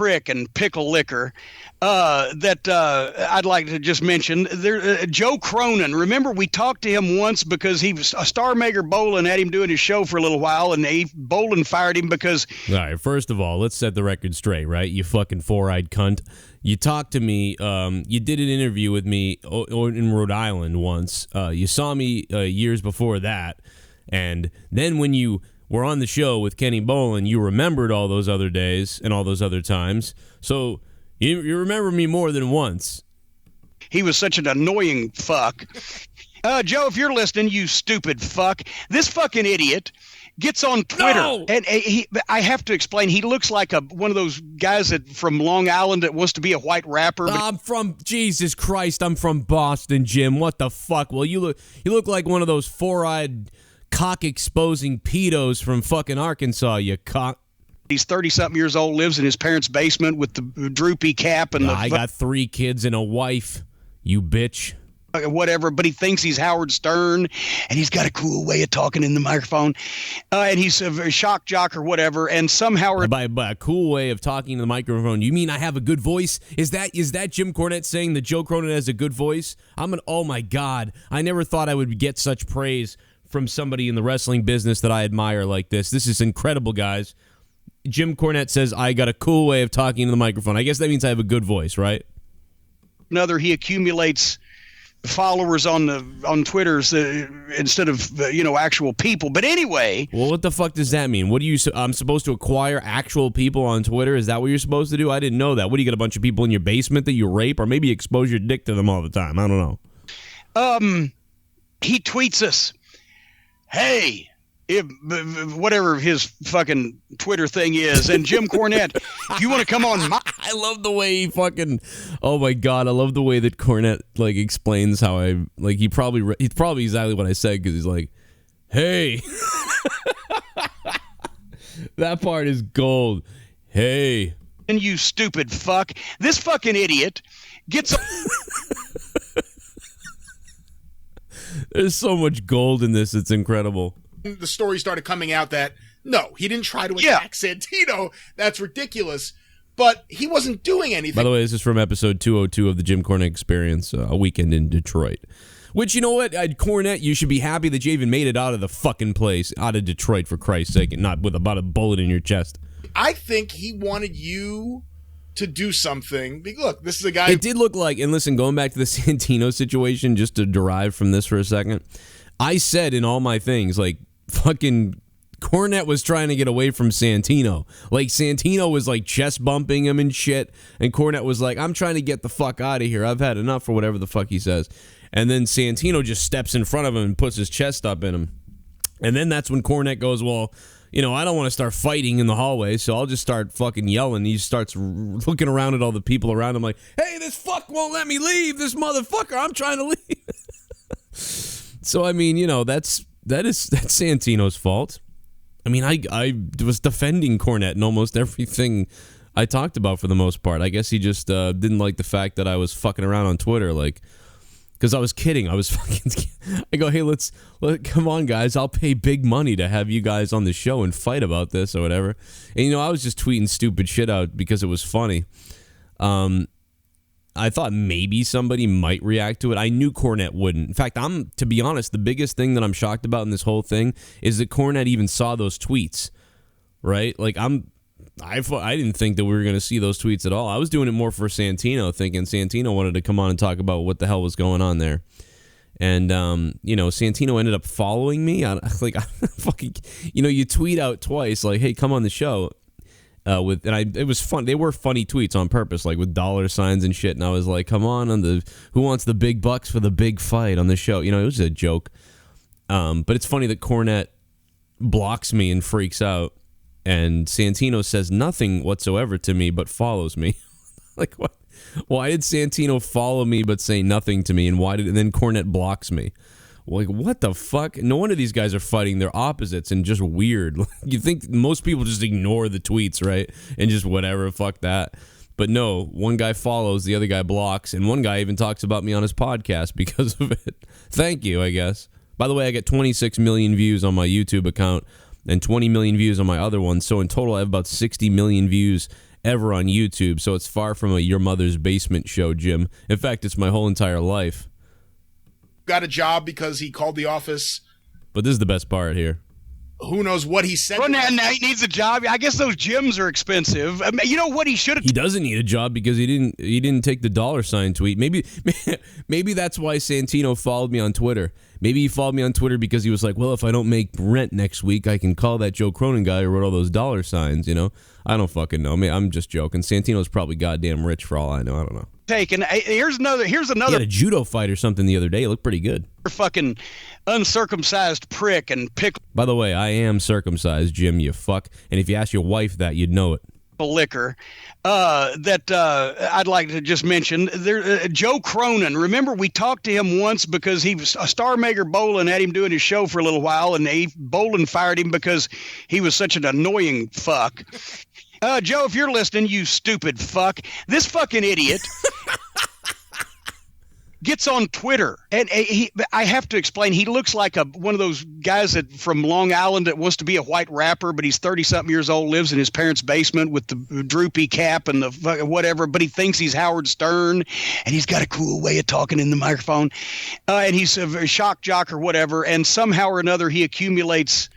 prick and pickle liquor that I'd like to just mention. Joe Cronin. Remember, we talked to him once because he was a Star Maker Bolin had him doing his show for a little while, and Bolin fired him because. All right, first of all, let's set the record straight, right? You fucking four-eyed cunt. You talked to me. You did an interview with me in Rhode Island once. You saw me years before that, and then when you were on the show with Kenny Bolin, you remembered all those other days and all those other times. So you remember me more than once. He was such an annoying fuck. Joe, if you're listening, you stupid fuck. This fucking idiot gets on Twitter. No! And I have to explain, he looks like one of those guys from Long Island that wants to be a white rapper. I'm from, Jesus Christ, I'm from Boston, Jim. What the fuck? Well, you look like one of those four-eyed cock-exposing pedos from fucking Arkansas, you cock. He's 30-something years old, lives in his parents' basement with the droopy cap. And I got 3 kids and a wife, you bitch. Whatever, but he thinks he's Howard Stern, and he's got a cool way of talking in the microphone, and he's a shock jock or whatever, and somehow... By a cool way of talking to the microphone, you mean I have a good voice? Is that Jim Cornette saying that Joe Cronin has a good voice? Oh my God, I never thought I would get such praise from somebody in the wrestling business that I admire like this. This is incredible, guys. Jim Cornette says, I got a cool way of talking to the microphone. I guess that means I have a good voice, right? Another, he accumulates followers on Twitter's instead of actual people. But anyway, well, what the fuck does that mean? I'm supposed to acquire actual people on Twitter? Is that what you're supposed to do? I didn't know that. What, do you get a bunch of people in your basement that you rape, or maybe expose your dick to them all the time? I don't know. He tweets us, hey, whatever his fucking Twitter thing is, and Jim Cornette, if you want to come on I love the way he fucking, oh my God, I love the way that Cornette like explains how he's probably exactly what I said, because he's like, hey. That part is gold. Hey. And you stupid fuck. This fucking idiot gets There's so much gold in this, it's incredible. The story started coming out that, no, he didn't try to attack Santino. That's ridiculous. But he wasn't doing anything. By the way, this is from episode 202 of the Jim Cornette Experience, a weekend in Detroit. Which, you know what, Cornette, you should be happy that you even made it out of the fucking place, out of Detroit, for Christ's sake, and not with about a bullet in your chest. I think he wanted you to do something. Look, this is a guy... It did look like, and listen, going back to the Santino situation, just to derive from this for a second, I said in all my things, like, fucking Cornette was trying to get away from Santino. Like, Santino was, like, chest bumping him and shit, and Cornette was like, I'm trying to get the fuck out of here. I've had enough, or whatever the fuck he says. And then Santino just steps in front of him and puts his chest up in him. And then that's when Cornette goes, well, I don't want to start fighting in the hallway, so I'll just start fucking yelling. He starts looking around at all the people around him like, hey, this fuck won't let me leave, this motherfucker, I'm trying to leave. So, that's Santino's fault. I was defending Cornette in almost everything I talked about for the most part. I guess he just didn't like the fact that I was fucking around on Twitter, like, because I was kidding. I go, hey, come on, guys. I'll pay big money to have you guys on the show and fight about this or whatever. And, I was just tweeting stupid shit out because it was funny. I thought maybe somebody might react to it. I knew Cornette wouldn't. In fact, to be honest, the biggest thing that I'm shocked about in this whole thing is that Cornette even saw those tweets, right? Like, I didn't think that we were going to see those tweets at all. I was doing it more for Santino, thinking Santino wanted to come on and talk about what the hell was going on there. And, Santino ended up following me. You tweet out twice, like, hey, come on the show. It was fun. They were funny tweets on purpose, like with dollar signs and shit. And I was like, come on who wants the big bucks for the big fight on the show? It was a joke. But it's funny that Cornette blocks me and freaks out. And Santino says nothing whatsoever to me, but follows me. Like, what? Why did Santino follow me but say nothing to me? And then Cornette blocks me? Like, what the fuck? No wonder these guys are fighting. They're opposites and just weird. You think most people just ignore the tweets, right? And just whatever, fuck that. But no, one guy follows, the other guy blocks, and one guy even talks about me on his podcast because of it. Thank you, I guess. By the way, I get 26 million views on my YouTube account and 20 million views on my other one. So in total, I have about 60 million views ever on YouTube, so it's far from a Your Mother's Basement show, Jim. In fact, it's my whole entire life. Got a job because he called the office. But this is the best part here. Who knows what he said? Well, now he needs a job. I guess those gyms are expensive. I mean, you know what he should have? He doesn't need a job because he didn't take the $ tweet. Maybe that's why Santino followed me on Twitter. Maybe he followed me on Twitter because he was like, well, if I don't make rent next week, I can call that Joe Cronin guy who wrote all those $. You know, I don't fucking know. I mean, I'm just joking. Santino's probably goddamn rich for all I know. I don't know. Taken. Here's another. He had a judo fight or something the other day. It looked pretty good. Fucking uncircumcised prick and pickle. By the way, I am circumcised, Jim, you fuck. And if you ask your wife that, you'd know it. Liquor that I'd like to just mention there. Joe Cronin. Remember, we talked to him once because he was a Star Maker Bolin had him doing his show for a little while, and Bolin fired him because he was such an annoying fuck. Joe, if you're listening, you stupid fuck, this fucking idiot gets on Twitter, and I have to explain, he looks like one of those guys from Long Island that wants to be a white rapper, but he's 30-something years old, lives in his parents' basement with the droopy cap and the whatever, but he thinks he's Howard Stern, and he's got a cool way of talking in the microphone, and he's a shock jock or whatever, and somehow or another he accumulates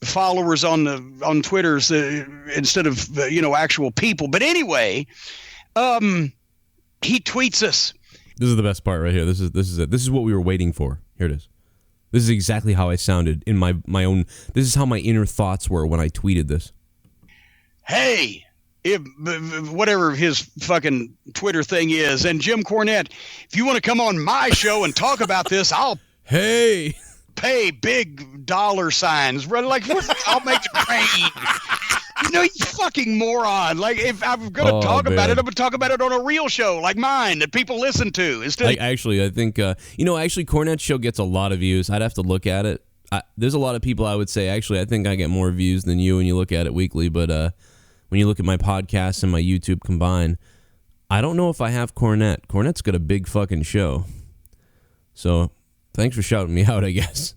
followers on Twitter's instead of actual people. But anyway, he tweets us. This is the best part right here. This is it. This is what we were waiting for. Here it is. This is exactly how I sounded in my own. This is how my inner thoughts were when I tweeted this. Hey, if whatever his fucking Twitter thing is, and Jim Cornette, if you want to come on my show and talk about this, I'll pay big $. Like, I'll make it rain. You fucking moron. Like, if I'm going to talk about it, I'm going to talk about it on a real show like mine that people listen to. Actually, I think, Cornette's show gets a lot of views. I'd have to look at it. There's a lot of people I would say, actually, I think I get more views than you when you look at it weekly. But when you look at my podcast and my YouTube combined, I don't know if I have Cornette. Cornette's got a big fucking show. So thanks for shouting me out, I guess.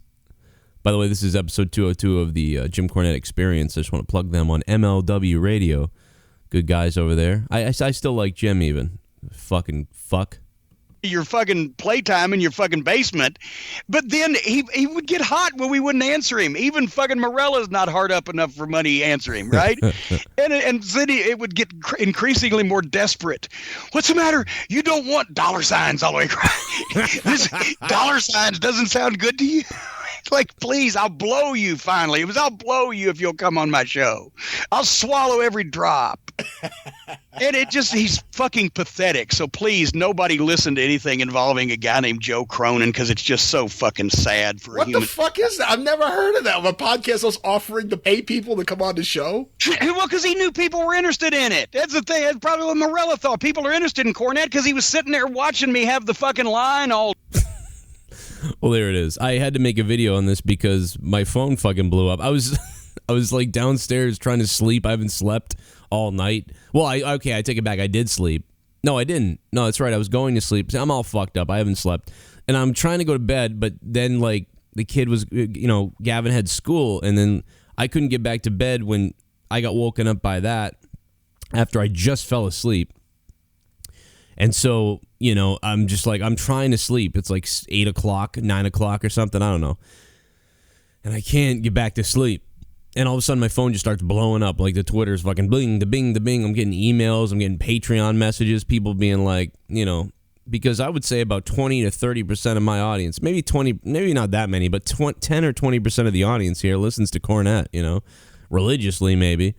By the way, this is episode 202 of the Jim Cornette Experience. I just want to plug them on MLW Radio. Good guys over there. I still like Jim even. Fucking fuck. Your fucking playtime in your fucking basement. But then he would get hot when we wouldn't answer him. Even fucking Marella's not hard up enough for money to answer him, right? and then it would get increasingly more desperate. What's the matter? You don't want $signs all the way across. This $signs doesn't sound good to you? Like, please, I'll blow you finally. I'll blow you if you'll come on my show. I'll swallow every drop. And he's fucking pathetic. So please, nobody listen to anything involving a guy named Joe Cronin because it's just so fucking sad for a human. What the fuck is that? I've never heard of that. A podcast that's offering to pay people to come on the show? Well, because he knew people were interested in it. That's the thing. That's probably what Marella thought. People are interested in Cornette because he was sitting there watching me have the fucking line all. Well, there it is. I had to make a video on this because my phone fucking blew up. I was like downstairs trying to sleep. I haven't slept all night. Well, I take it back. I did sleep. No, I didn't. No, that's right. I was going to sleep. I'm all fucked up. I haven't slept. And I'm trying to go to bed, but then like the kid was, Gavin had school, and then I couldn't get back to bed when I got woken up by that after I just fell asleep. And so, I'm just like, I'm trying to sleep. It's like 8 o'clock, 9 o'clock or something. I don't know. And I can't get back to sleep. And all of a sudden, my phone just starts blowing up. Like the Twitter's fucking bling, the bing, the bing. I'm getting emails. I'm getting Patreon messages. People being like, because I would say about 20 to 30% of my audience, maybe 20, maybe not that many, but 10 or 20% of the audience here listens to Cornette, religiously maybe.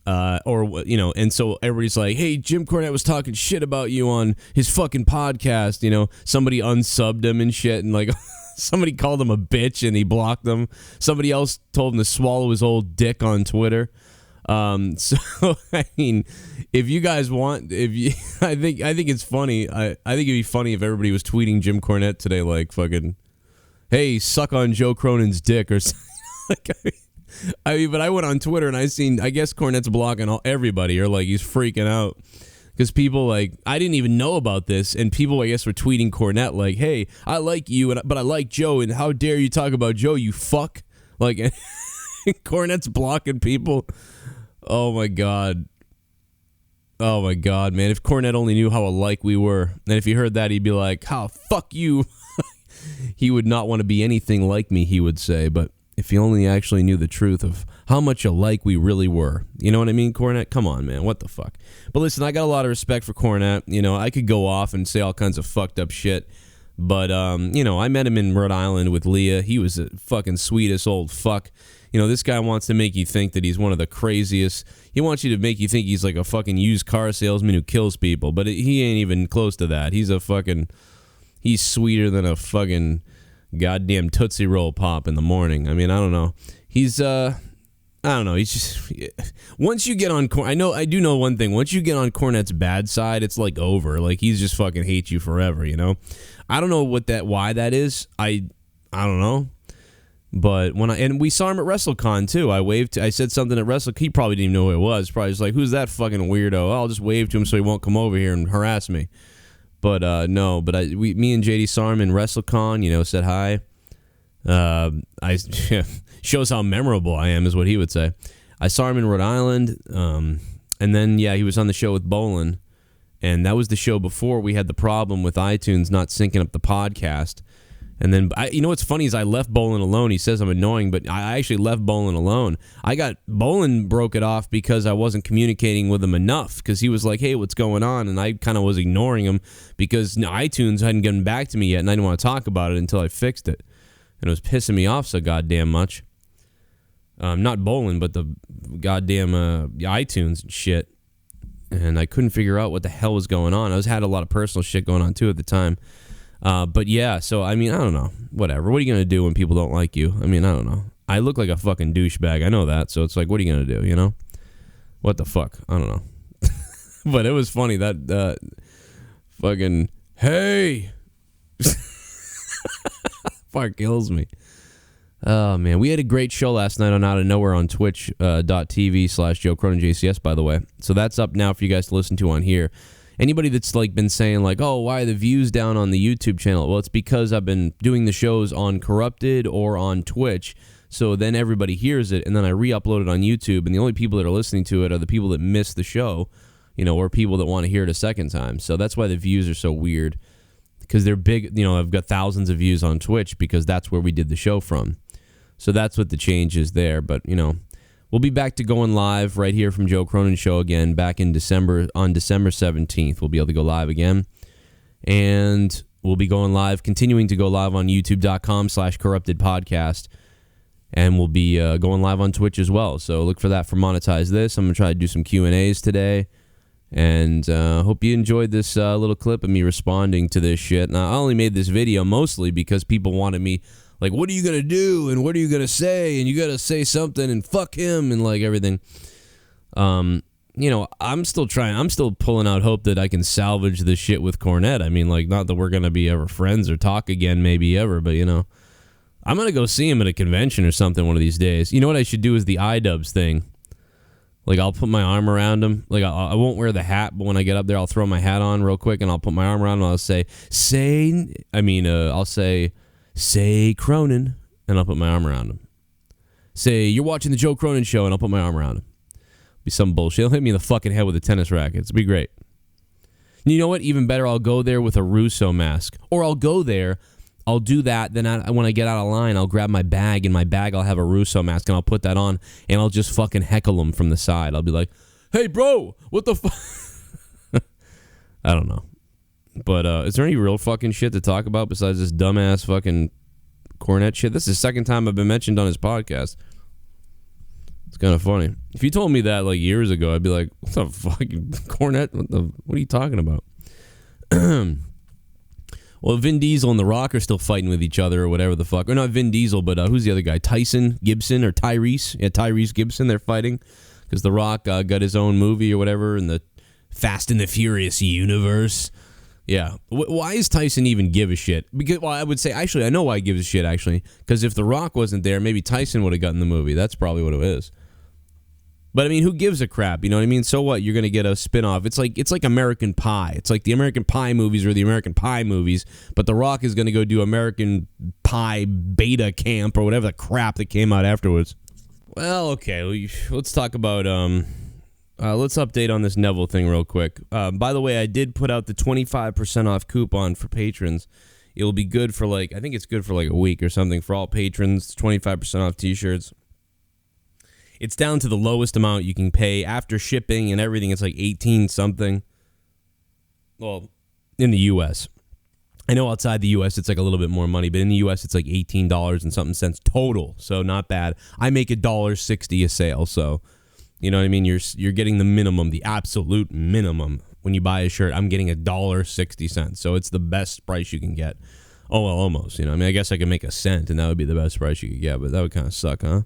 And so everybody's like, hey, Jim Cornette was talking shit about you on his fucking podcast. Somebody unsubbed him and shit, and like somebody called him a bitch and he blocked them. Somebody else told him to swallow his old dick on Twitter. So I mean, if you guys want, I think it's funny. I think it'd be funny if everybody was tweeting Jim Cornette today, like fucking, hey, suck on Joe Cronin's dick or something. But I went on Twitter and I guess Cornette's blocking everybody, or like he's freaking out because people I didn't even know about this, and people I guess were tweeting Cornette like, hey, I like you, but I like Joe, and how dare you talk about Joe, you fuck. Like, Cornette's blocking people. Oh my God. Oh my God, man! If Cornette only knew how alike we were, and if he heard that, he'd be like, "How fuck you." He would not want to be anything like me, he would say. But if he only actually knew the truth of how much alike we really were. You know what I mean, Cornette? Come on, man. What the fuck? But listen, I got a lot of respect for Cornette. You know, I could go off and say all kinds of fucked up shit. But, you know, I met him in Rhode Island with Leah. He was the fucking sweetest old fuck. You know, this guy wants to make you think that he's one of the craziest. He wants you to make you think he's like a fucking used car salesman who kills people. But he ain't even close to that. He's a fucking... He's sweeter than a fucking goddamn Tootsie Roll Pop in the morning. I mean, I don't know. He's, I don't know. He's just... Once you get on... I do know one thing. Once you get on Cornette's bad side, it's like over. Like, he's just fucking hates you forever, you know? I don't know why that is. I don't know. But and we saw him at WrestleCon too. I said something at WrestleCon. He probably didn't even know who it was. Probably just like, who's that fucking weirdo? Oh, I'll just wave to him so he won't come over here and harass me. But no. But me and JD saw him in WrestleCon. You know, said hi. Shows how memorable I am, is what he would say. I saw him in Rhode Island. And then he was on the show with Bolin, and that was the show before we had the problem with iTunes not syncing up the podcast. And then, you know what's funny is I left Bolin alone. He says I'm annoying, but I actually left Bolin alone. Bolin broke it off because I wasn't communicating with him enough, because he was like, hey, what's going on? And I kind of was ignoring him because iTunes hadn't gotten back to me yet, and I didn't want to talk about it until I fixed it. And it was pissing me off so goddamn much. Not Bolin, but the goddamn iTunes and shit. And I couldn't figure out what the hell was going on. I had a lot of personal shit going on, too, at the time. But yeah, so, I mean, I don't know. Whatever. What are you going to do when people don't like you? I mean, I don't know. I look like a fucking douchebag. I know that. So it's like, what are you going to do, you know? What the fuck? I don't know. But it was funny. That fucking, hey! Fuck kills me. Oh, man. We had a great show last night on Out of Nowhere on twitch.tv/Joe Cronin JCS, by the way. So that's up now for you guys to listen to on here. Anybody that's like been saying like, oh, why are the views down on the YouTube channel? Well, it's because I've been doing the shows on Corrupted or on Twitch, so then everybody hears it, and then I re-upload it on YouTube, and the only people that are listening to it are the people that miss the show, you know, or people that want to hear it a second time. So that's why the views are so weird, because they're big. You know, I've got thousands of views on Twitch because that's where we did the show from. So that's what the change is there. But, you know, we'll be back to going live right here from Joe Cronin Show again back in December, on December 17th. We'll be able to go live again. And we'll be going live, continuing to go live on youtube.com/corrupted podcast. And we'll be going live on Twitch as well. So look for that for Monetize This. I'm going to try to do some Q&As today. And hope you enjoyed this little clip of me responding to this shit. Now, I only made this video mostly because people wanted me, like, what are you going to do? And what are you going to say? And you got to say something and fuck him and, like, everything. You know, I'm still pulling out hope that I can salvage this shit with Cornette. I mean, like, not that we're going to be ever friends or talk again maybe ever, but, you know, I'm going to go see him at a convention or something one of these days. You know what I should do is the iDubbbz thing. Like, I'll put my arm around him. Like, I won't wear the hat, but when I get up there, I'll throw my hat on real quick, and I'll put my arm around him, and I'll say, say Cronin, and I'll put my arm around him. Say, you're watching the Joe Cronin Show, and I'll put my arm around him. Be some bullshit. He'll hit me in the fucking head with a tennis racket. It'll be great. And you know what? Even better, I'll go there with a Russo mask. Or I'll go there, I'll do that, then when I get out of line, I'll grab my bag, in my bag I'll have a Russo mask, and I'll put that on, and I'll just fucking heckle him from the side. I'll be like, hey, bro, what the fuck? I don't know. But is there any real fucking shit to talk about besides this dumbass fucking Cornette shit? This is the second time I've been mentioned on his podcast. It's kind of funny. If you told me that like years ago, I'd be like, what the fuck? Cornette? What are you talking about? Well, Vin Diesel and The Rock are still fighting with each other or whatever the fuck. Or not Vin Diesel, but who's the other guy? Tyson Gibson or Tyrese? Yeah, Tyrese Gibson. They're fighting because The Rock got his own movie or whatever in the Fast and the Furious universe. Yeah. Why does Tyson even give a shit? Because, well, I would say, actually, I know why he gives a shit, actually. Because if The Rock wasn't there, maybe Tyson would have gotten the movie. That's probably what it is. But, I mean, who gives a crap? You know what I mean? So what? You're going to get a spin-off. It's like American Pie. It's like the American Pie movies are the American Pie movies, but The Rock is going to go do American Pie Beta Camp or whatever the crap that came out afterwards. Well, okay. Let's talk about Let's update on this Neville thing real quick. By the way, I did put out the 25% off coupon for patrons. It will be good for I think it's good for a week or something for all patrons. 25% off t-shirts. It's down to the lowest amount you can pay after shipping and everything. It's 18 something. Well, in the U.S. I know outside the U.S. it's a little bit more money, but in the U.S. it's $18 and something cents total. So not bad. I make $1.60 a sale, so you know what I mean. You're getting the minimum, the absolute minimum. When you buy a shirt, I'm getting $1.60. So it's the best price you can get. Oh well, almost. You know, I mean, I guess I could make a cent, and that would be the best price you could get, but that would kind of suck, huh?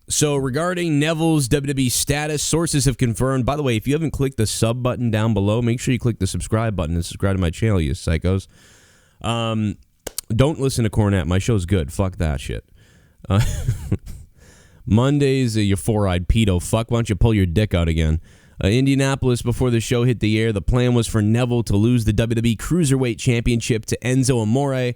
So regarding Neville's WWE status, sources have confirmed. By the way, if you haven't clicked the sub button down below, make sure you click the subscribe button and subscribe to my channel, you psychos. Don't listen to Cornette. My show's good. Fuck that shit. Mondays, you four-eyed pedo fuck. Why don't you pull your dick out again? Indianapolis, before the show hit the air, the plan was for Neville to lose the WWE Cruiserweight Championship to Enzo Amore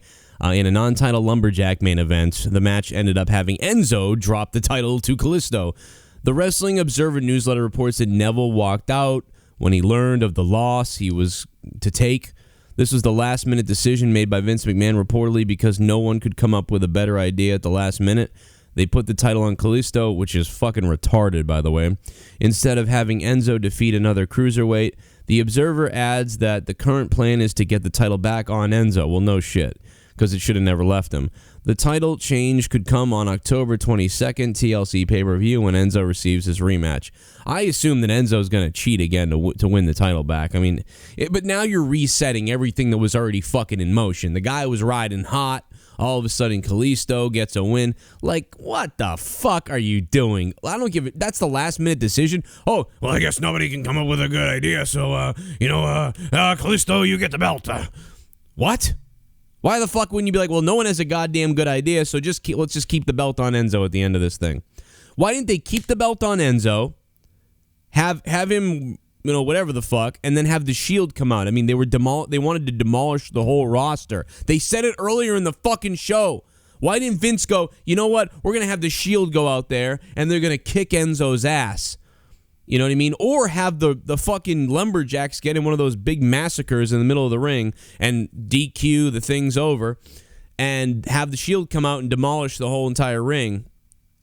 in a non-title lumberjack main event. The match ended up having Enzo drop the title to Kalisto. The Wrestling Observer newsletter reports that Neville walked out when he learned of the loss he was to take. This was the last-minute decision made by Vince McMahon, reportedly because no one could come up with a better idea at the last minute. They put the title on Kalisto, which is fucking retarded, by the way, instead of having Enzo defeat another cruiserweight. The Observer adds that the current plan is to get the title back on Enzo. Well, no shit, because it should have never left him. The title change could come on October 22nd, TLC pay-per-view, when Enzo receives his rematch. I assume that Enzo's going to cheat again to win the title back. I mean, but now you're resetting everything that was already fucking in motion. The guy was riding hot. All of a sudden, Kalisto gets a win. What the fuck are you doing? I don't give it. That's the last-minute decision. Oh, well, I guess nobody can come up with a good idea. So, Kalisto, you get the belt. What? Why the fuck wouldn't you be like, well, no one has a goddamn good idea, so let's just keep the belt on Enzo at the end of this thing? Why didn't they keep the belt on Enzo, have him, whatever the fuck, and then have the Shield come out? I mean, they wanted to demolish the whole roster. They said it earlier in the fucking show. Why didn't Vince go, you know what, we're going to have the Shield go out there, and they're going to kick Enzo's ass? You know what I mean? Or have the fucking lumberjacks get in one of those big massacres in the middle of the ring and DQ the thing's over and have the Shield come out and demolish the whole entire ring.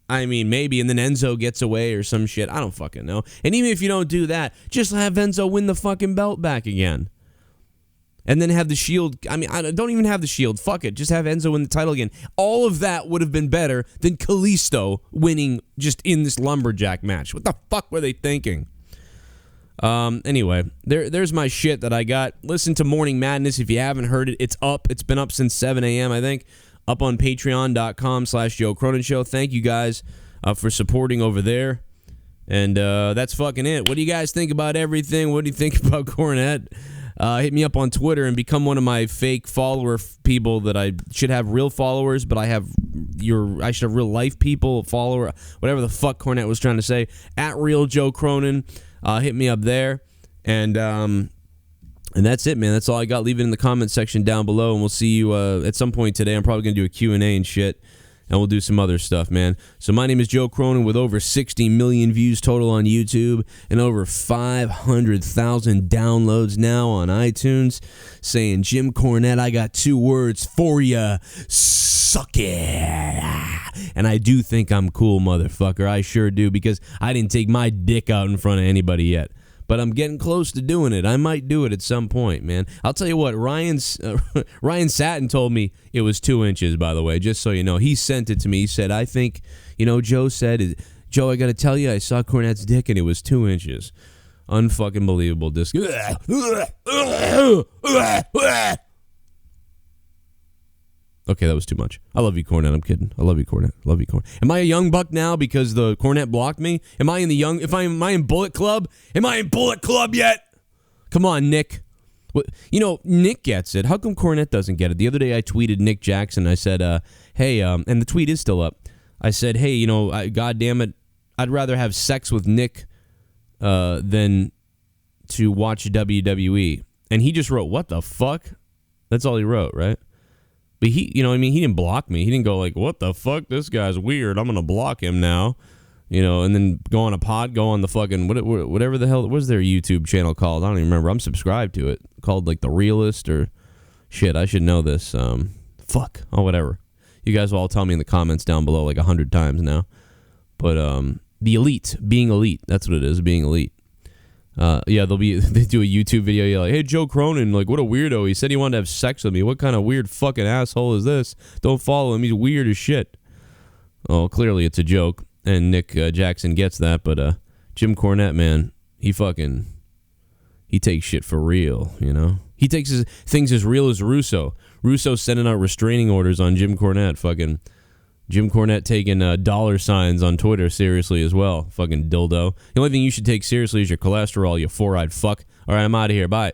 I mean, maybe, and then Enzo gets away or some shit. I don't fucking know. And even if you don't do that, just have Enzo win the fucking belt back again. And then have the Shield. I mean, don't even have the Shield. Fuck it. Just have Enzo win the title again. All of that would have been better than Kalisto winning just in this lumberjack match. What the fuck were they thinking? Anyway, there's my shit that I got. Listen to Morning Madness if you haven't heard it. It's up. It's been up since 7 a.m., I think. Up on patreon.com/Joe Cronin Show. Thank you guys for supporting over there. And that's fucking it. What do you guys think about everything? What do you think about Cornette? Hit me up on Twitter and become one of my fake follower people that I should have real followers, but I should have real life people, follower, whatever the fuck Cornette was trying to say. At Real Joe Cronin. Hit me up there. And that's it, man. That's all I got. Leave it in the comment section down below, and we'll see you at some point today. I'm probably going to do a Q&A and shit. And we'll do some other stuff, man. So my name is Joe Cronin with over 60 million views total on YouTube and over 500,000 downloads now on iTunes, saying, Jim Cornette, I got 2 words for ya. Suck it. And I do think I'm cool, motherfucker. I sure do, because I didn't take my dick out in front of anybody yet. But I'm getting close to doing it. I might do it at some point, man. I'll tell you what, Ryan Satin told me it was 2 inches, by the way, just so you know. He sent it to me. He said, I think, Joe said, Joe, I got to tell you, I saw Cornette's dick and it was 2 inches. Unfucking believable. Okay, that was too much. I love you, Cornette. I'm kidding. I love you, Cornette. Love you, Cornette. Am I a young buck now because the Cornette blocked me? Am I in Bullet Club? Am I in Bullet Club yet? Come on, Nick. Nick gets it. How come Cornette doesn't get it? The other day I tweeted Nick Jackson. I said, hey, and the tweet is still up. I said, hey, God damn it, I'd rather have sex with Nick than to watch WWE. And he just wrote, what the fuck? That's all he wrote, right? But he didn't block me. He didn't go like, what the fuck? This guy's weird. I'm going to block him now. and then go on a pod, go on the fucking whatever the hell was their YouTube channel called? I don't even remember. I'm subscribed to it, called like The Realist or shit. I should know this. Whatever. You guys will all tell me in the comments down below like 100 times now. But the elite, being elite, that's what it is, being elite. They do a YouTube video. You're like, hey, Joe Cronin, like, what a weirdo. He said he wanted to have sex with me. What kind of weird fucking asshole is this? Don't follow him. He's weird as shit. Oh, clearly it's a joke. And Nick Jackson gets that, but Jim Cornette, man, he takes shit for real, He takes things as real as Russo. Russo sending out restraining orders on Jim Cornette. Fucking Jim Cornette taking dollar signs on Twitter seriously as well. Fucking dildo. The only thing you should take seriously is your cholesterol, you four-eyed fuck. All right, I'm out of here. Bye.